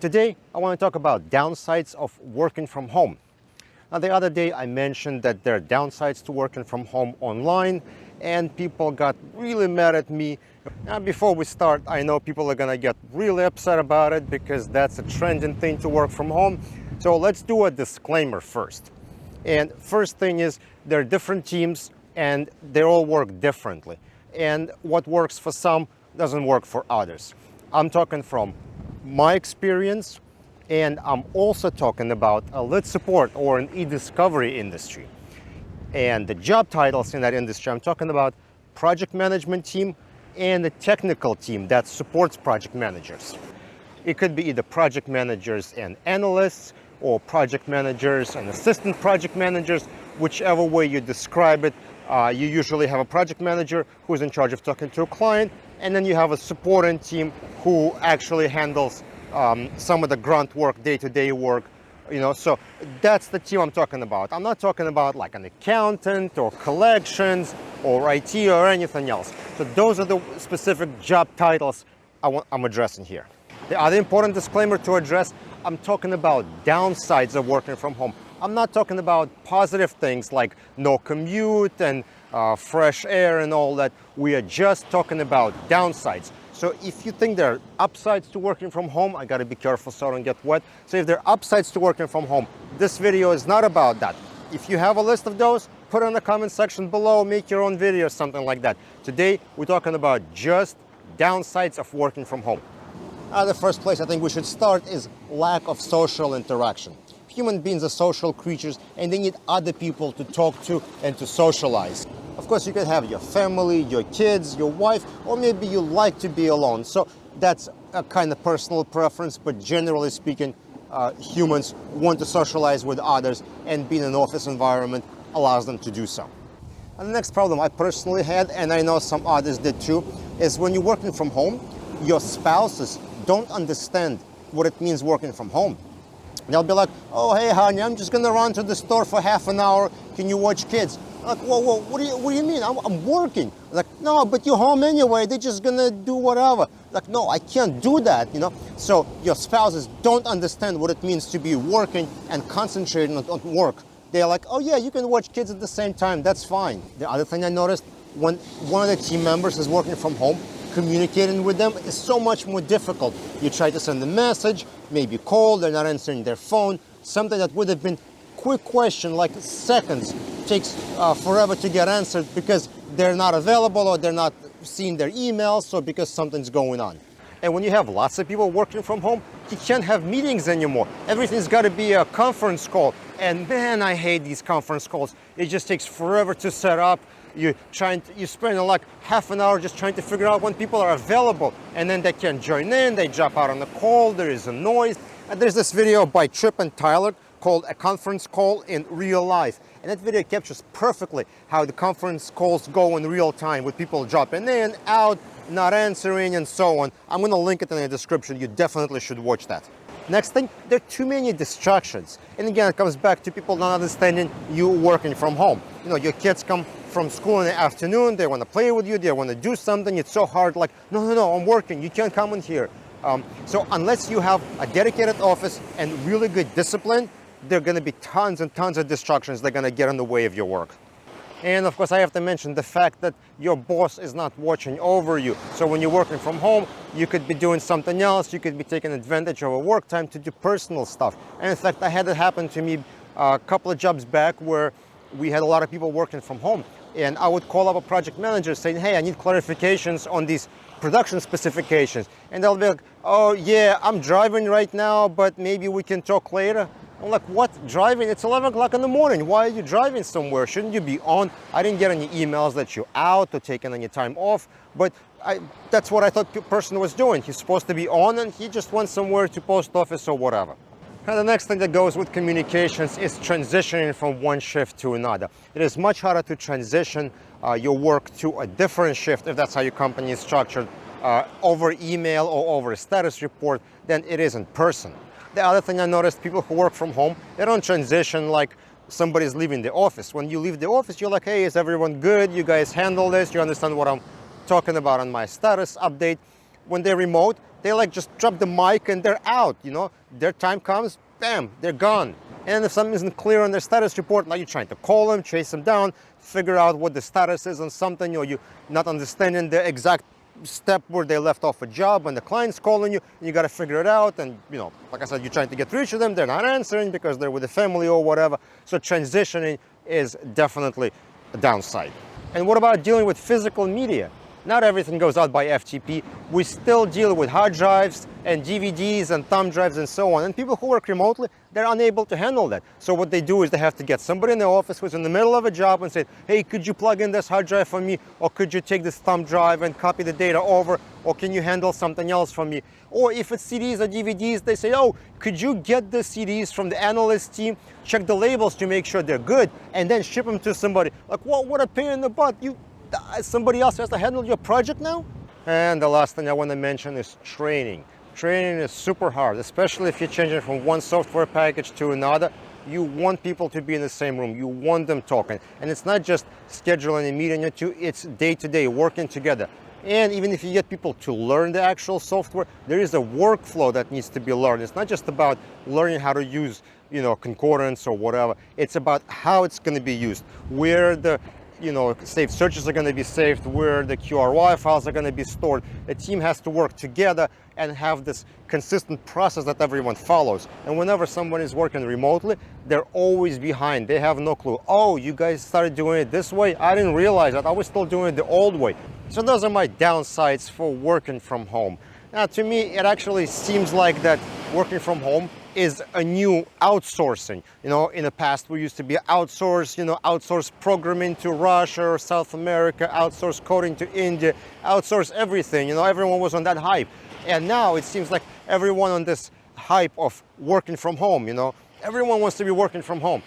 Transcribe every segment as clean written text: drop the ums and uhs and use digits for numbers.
Today, I want to talk about downsides of working from home. Now, the other day I mentioned that there are downsides to working from home online, and people got really mad at me. Now, before we start, I know people are gonna get really upset about it because that's a trending thing to work from home. So let's do a disclaimer first. And first thing is, there are different teams and they all work differently. And what works for some doesn't work for others. I'm talking from my experience, and I'm also talking about a lead support or an e-discovery industry. And the job titles in that industry, I'm talking about project management team and the technical team that supports project managers. It could be either project managers and analysts, or project managers and assistant project managers, whichever way you describe it. You usually have a project manager who's in charge of talking to a client, and then you have a supporting team who actually handles some of the grunt work, day-to-day work. So that's the team I'm talking about. I'm not talking about like an accountant or collections or IT or anything else. So those are the specific job titles I'm addressing here. The other important disclaimer to address, I'm talking about downsides of working from home. I'm not talking about positive things like no commute and fresh air and all that. We are just talking about downsides. So if you think there are upsides to working from home, I gotta be careful so I don't get wet. So if there are upsides to working from home, this video is not about that. If you have a list of those, put it in the comment section below, make your own video, something like that. Today, we're talking about just downsides of working from home. The first place I think we should start is lack of social interaction. Human beings are social creatures and they need other people to talk to and to socialize. Of course, you could have your family, your kids, your wife, or maybe you like to be alone. So that's a kind of personal preference, but generally speaking, humans want to socialize with others, and being in an office environment allows them to do so. And the next problem I personally had, and I know some others did too, is when you're working from home, your spouses don't understand what it means working from home. They'll be like, oh, hey, honey, I'm just gonna run to the store for half an hour. Can you watch kids? I'm like, whoa, what do you mean? I'm working. Like, no, but you're home anyway. They're just gonna do whatever. Like, no, I can't do that, So your spouses don't understand what it means to be working and concentrating on work. They're like, oh yeah, you can watch kids at the same time. That's fine. The other thing I noticed, when one of the team members is working from home, communicating with them is so much more difficult. You try to send a message, maybe call, they're not answering their phone. Something that would have been quick question, like seconds, takes forever to get answered because they're not available or they're not seeing their emails or because something's going on. And when you have lots of people working from home, you can't have meetings anymore. Everything's got to be a conference call. And man, I hate these conference calls. It just takes forever to set up. You spend like half an hour just trying to figure out when people are available, and then they can't join in, they drop out on the call, there is a noise. And there's this video by Tripp and Tyler called A Conference Call in Real Life. And that video captures perfectly how the conference calls go in real time, with people dropping in, out, not answering, and so on. I'm gonna link it in the description. You definitely should watch that. Next thing, there are too many distractions. And again, it comes back to people not understanding you working from home. Your kids come from school in the afternoon, they want to play with you, they want to do something. It's so hard, like, no, I'm working, you can't come in here. So unless you have a dedicated office and really good discipline, there are going to be tons and tons of distractions that are going to get in the way of your work. And of course, I have to mention the fact that your boss is not watching over you. So when you're working from home, you could be doing something else. You could be taking advantage of a work time to do personal stuff. And in fact, I had it happen to me a couple of jobs back where we had a lot of people working from home. And I would call up a project manager saying, hey, I need clarifications on these production specifications. And they'll be like, oh yeah, I'm driving right now, but maybe we can talk later. I'm like, what, driving? It's 11 o'clock in the morning. Why are you driving somewhere? Shouldn't you be on? I didn't get any emails that you're out or taking any time off, but that's what I thought the person was doing. He's supposed to be on and he just went somewhere to post office or whatever. And the next thing that goes with communications is transitioning from one shift to another. It is much harder to transition your work to a different shift, if that's how your company is structured, over email or over a status report than it is in person. The other thing I noticed, people who work from home, they don't transition like somebody's leaving the office. When you leave the office, you're like, hey, is everyone good? You guys handle this? You understand what I'm talking about on my status update? When they're remote, They like just drop the mic and they're out, you know. Their time comes, bam, they're gone. And if something isn't clear on their status report, now you're trying to call them, chase them down, figure out what the status is on something, or you're not understanding the exact step where they left off a job and the client's calling you, and you got to figure it out. And, you know, like I said, you're trying to get through to them, they're not answering because they're with the family or whatever. So transitioning is definitely a downside. And what about dealing with physical media? Not everything goes out by FTP. We still deal with hard drives and DVDs and thumb drives and so on. And people who work remotely, they're unable to handle that. So what they do is they have to get somebody in the office who's in the middle of a job and say, hey, could you plug in this hard drive for me? Or could you take this thumb drive and copy the data over? Or can you handle something else for me? Or if it's CDs or DVDs, they say, oh, could you get the CDs from the analyst team, check the labels to make sure they're good, and then ship them to somebody? Like, well, what a pain in the butt. Somebody else has to handle your project now? And the last thing I want to mention is training. Training is super hard, especially if you're changing from one software package to another. You want people to be in the same room. You want them talking. And it's not just scheduling a meeting or two, it's day-to-day working together. And even if you get people to learn the actual software, there is a workflow that needs to be learned. It's not just about learning how to use, you know, concordance or whatever. It's about how it's going to be used, where the saved searches are going to be saved, where the QRY files are going to be stored. The team has to work together and have this consistent process that everyone follows. And whenever someone is working remotely, they're always behind. They have no clue. Oh, you guys started doing it this way? I didn't realize that. I was still doing it the old way. So those are my downsides for working from home. Now, to me, it actually seems like that working from home is a new outsourcing. You know, in the past, we used to be outsource programming to Russia or South America, outsource coding to India, outsource everything. You know, everyone was on that hype. And now it seems like everyone on this hype of working from home, you know, everyone wants to be working from home.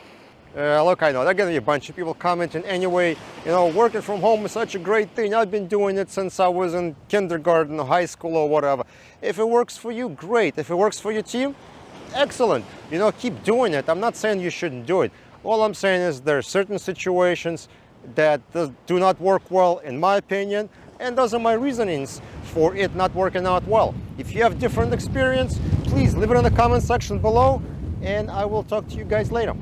Look, I know there are going to be a bunch of people commenting anyway, you know, working from home is such a great thing. I've been doing it since I was in kindergarten or high school or whatever. If it works for you, great. If it works for your team, excellent. You know, keep doing it. I'm not saying you shouldn't do it. All I'm saying is there are certain situations that do not work well, in my opinion, and those are my reasonings for it not working out well. If you have different experience, please leave it in the comment section below, and I will talk to you guys later.